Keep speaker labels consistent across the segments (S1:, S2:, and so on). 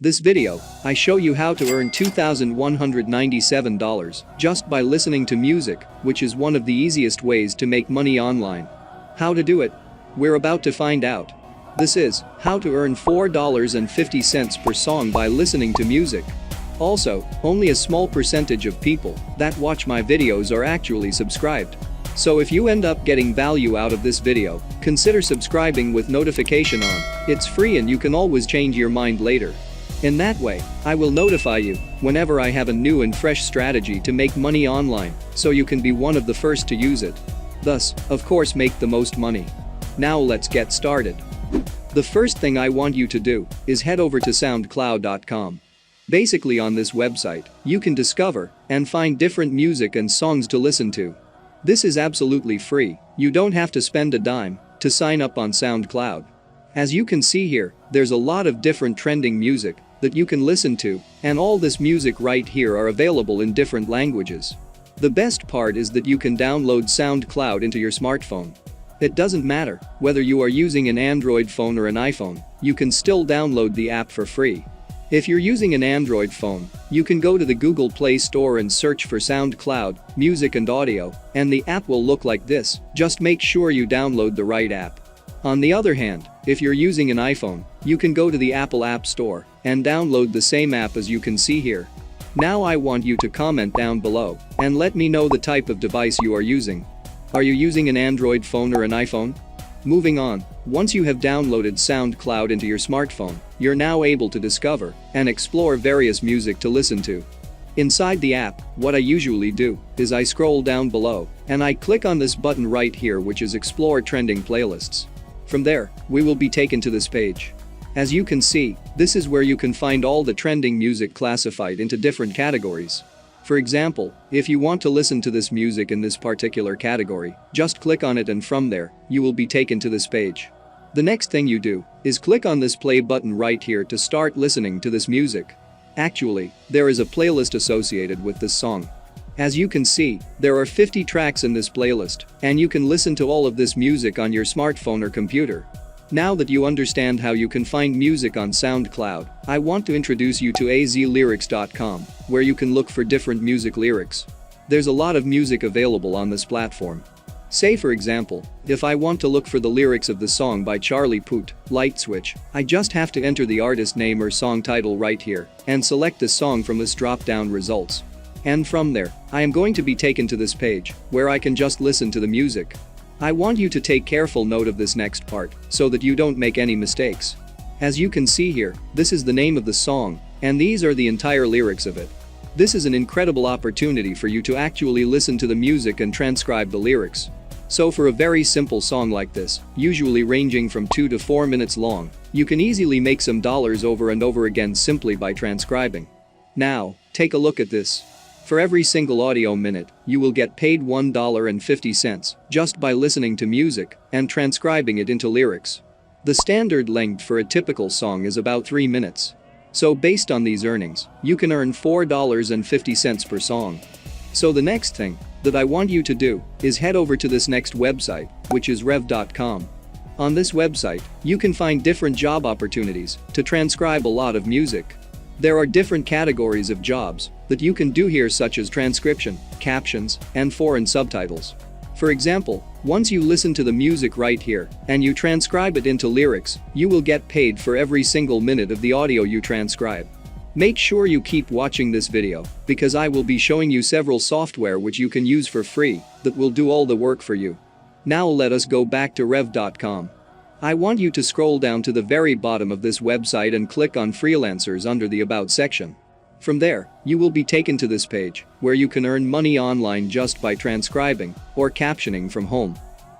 S1: This video, I show you how to earn $2,197 just by listening to music, which is one of the easiest ways to make money online. How to do it? We're about to find out. This is how to earn $4.50 per song by listening to music. Also, only a small percentage of people that watch my videos are actually subscribed. So if you end up getting value out of this video, consider subscribing with notification on. It's free and you can always change your mind later. In that way, I will notify you whenever I have a new and fresh strategy to make money online, so you can be one of the first to use it. Thus, of course, make the most money. Now let's get started. The first thing I want you to do is head over to soundcloud.com. Basically, on this website, you can discover and find different music and songs to listen to. This is absolutely free. You don't have to spend a dime to sign up on SoundCloud. As you can see here, there's a lot of different trending music that you can listen to, and all this music right here are available in different languages. The best part is that you can download SoundCloud into your smartphone. It doesn't matter whether you are using an Android phone or an iPhone, you can still download the app for free. If you're using an Android phone, you can go to the Google Play Store and search for SoundCloud, Music and Audio, and the app will look like this. Just make sure you download the right app. On the other hand, if you're using an iPhone, you can go to the Apple App Store and download the same app as you can see here. Now I want you to comment down below and let me know the type of device you are using. Are you using an Android phone or an iPhone? Moving on, once you have downloaded SoundCloud into your smartphone, you're now able to discover and explore various music to listen to. Inside the app, what I usually do is I scroll down below and I click on this button right here, which is Explore Trending Playlists. From there, we will be taken to this page. As you can see, this is where you can find all the trending music classified into different categories. For example, if you want to listen to this music in this particular category, just click on it and from there, you will be taken to this page. The next thing you do is click on this play button right here to start listening to this music. Actually, there is a playlist associated with this song. As you can see, there are 50 tracks in this playlist, and you can listen to all of this music on your smartphone or computer. Now that you understand how you can find music on SoundCloud, I want to introduce you to azlyrics.com, where you can look for different music lyrics. There's a lot of music available on this platform. Say for example, if I want to look for the lyrics of the song by Charlie Puth, Light Switch, I just have to enter the artist name or song title right here and select the song from this drop-down results. And from there, I am going to be taken to this page where I can just listen to the music. I want you to take careful note of this next part so that you don't make any mistakes. As you can see here, this is the name of the song, and these are the entire lyrics of it. This is an incredible opportunity for you to actually listen to the music and transcribe the lyrics. So for a very simple song like this, usually ranging from 2 to 4 minutes long, you can easily make some dollars over and over again simply by transcribing. Now, take a look at this. For every single audio minute, you will get paid $1.50 just by listening to music and transcribing it into lyrics. The standard length for a typical song is about 3 minutes. So based on these earnings, you can earn $4.50 per song. So the next thing that I want you to do is head over to this next website, which is rev.com. On this website, you can find different job opportunities to transcribe a lot of music. There are different categories of jobs that you can do here, such as transcription, captions, and foreign subtitles. For example, once you listen to the music right here and you transcribe it into lyrics, you will get paid for every single minute of the audio you transcribe. Make sure you keep watching this video because I will be showing you several software which you can use for free that will do all the work for you. Now let us go back to rev.com. I want you to scroll down to the very bottom of this website and click on freelancers under the About section. From there, you will be taken to this page where you can earn money online just by transcribing or captioning from home.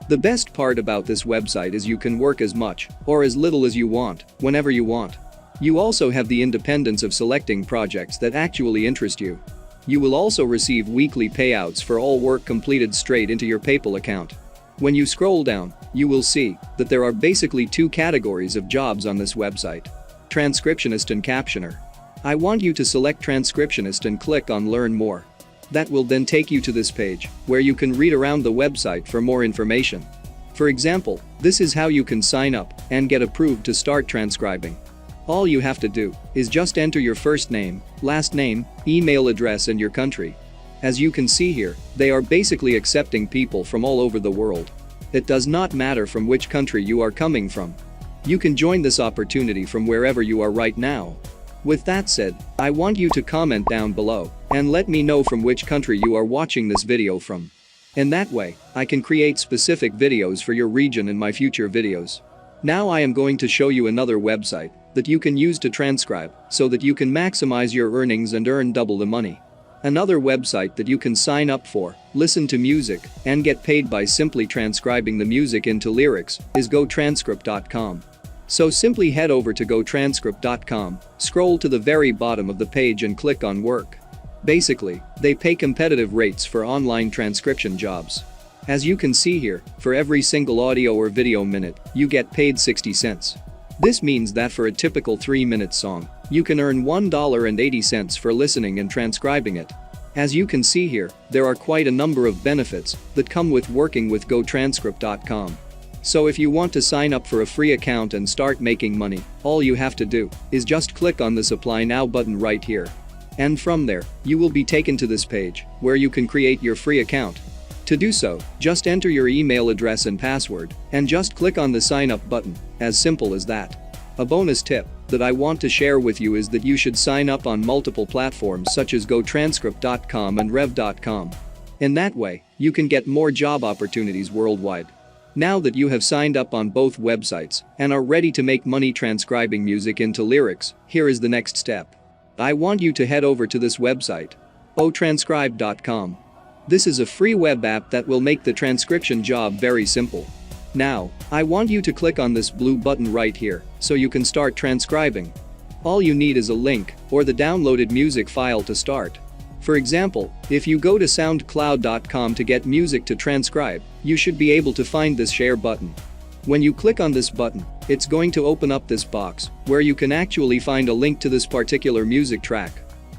S1: The best part about this website is you can work as much or as little as you want, whenever you want. You also have the independence of selecting projects that actually interest you. You will also receive weekly payouts for all work completed straight into your PayPal account. When you scroll down, you will see that there are basically 2 categories of jobs on this website: transcriptionist and captioner. I want you to select transcriptionist and click on Learn More. That will then take you to this page where you can read around the website for more information. For example, this is how you can sign up and get approved to start transcribing. All you have to do is just enter your first name, last name, email address and your country. As you can see here, they are basically accepting people from all over the world. It does not matter from which country you are coming from. You can join this opportunity from wherever you are right now. With that said, I want you to comment down below and let me know from which country you are watching this video from. In that way, I can create specific videos for your region in my future videos. Now I am going to show you another website that you can use to transcribe so that you can maximize your earnings and earn double the money. Another website that you can sign up for, listen to music, and get paid by simply transcribing the music into lyrics is gotranscript.com. So simply head over to gotranscript.com, scroll to the very bottom of the page and click on work. Basically, they pay competitive rates for online transcription jobs. As you can see here, for every single audio or video minute, you get paid 60 cents. This means that for a typical 3-minute song, you can earn $1.80 for listening and transcribing it. As you can see here, there are quite a number of benefits that come with working with gotranscript.com. So if you want to sign up for a free account and start making money, all you have to do is just click on this Apply Now button right here. And from there, you will be taken to this page where you can create your free account. To do so, just enter your email address and password and just click on the sign up button, as simple as that. A bonus tip that I want to share with you is that you should sign up on multiple platforms such as gotranscript.com and rev.com. In that way, you can get more job opportunities worldwide. Now that you have signed up on both websites and are ready to make money transcribing music into lyrics, here is the next step. I want you to head over to this website, otranscribe.com. This is a free web app that will make the transcription job very simple. Now, I want you to click on this blue button right here so you can start transcribing. All you need is a link or the downloaded music file to start. For example, if you go to soundcloud.com to get music to transcribe, you should be able to find this share button. When you click on this button, it's going to open up this box where you can actually find a link to this particular music track.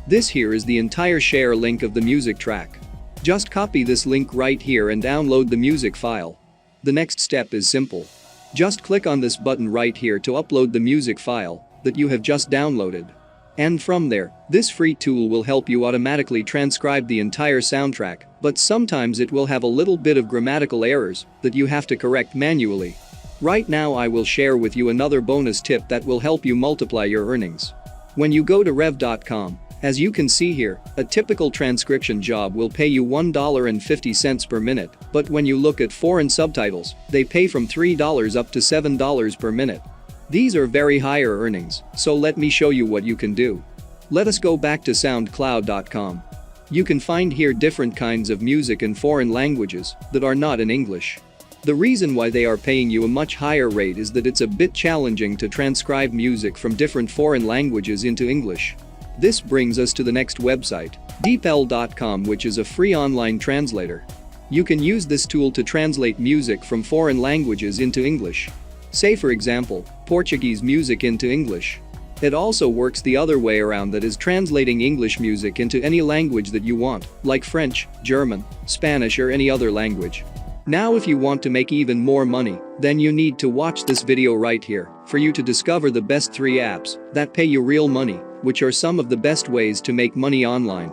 S1: This here is the entire share link of the music track. Just copy this link right here and download the music file. The next step is simple. Just click on this button right here to upload the music file that you have just downloaded. And from there, this free tool will help you automatically transcribe the entire soundtrack, but sometimes it will have a little bit of grammatical errors that you have to correct manually. Right now I will share with you another bonus tip that will help you multiply your earnings. When you go to rev.com, as you can see here, a typical transcription job will pay you $1.50 per minute, but when you look at foreign subtitles, they pay from $3 up to $7 per minute. These are very higher earnings, so let me show you what you can do. Let us go back to soundcloud.com. You can find here different kinds of music in foreign languages that are not in English. The reason why they are paying you a much higher rate is that it's a bit challenging to transcribe music from different foreign languages into English. This brings us to the next website, deepl.com, which is a free online translator. You can use this tool to translate music from foreign languages into English. Say for example, Portuguese music into English. It also works the other way around, that is translating English music into any language that you want, like French, German, Spanish or any other language. Now if you want to make even more money, then you need to watch this video right here for you to discover the best 3 apps that pay you real money, which are some of the best ways to make money online.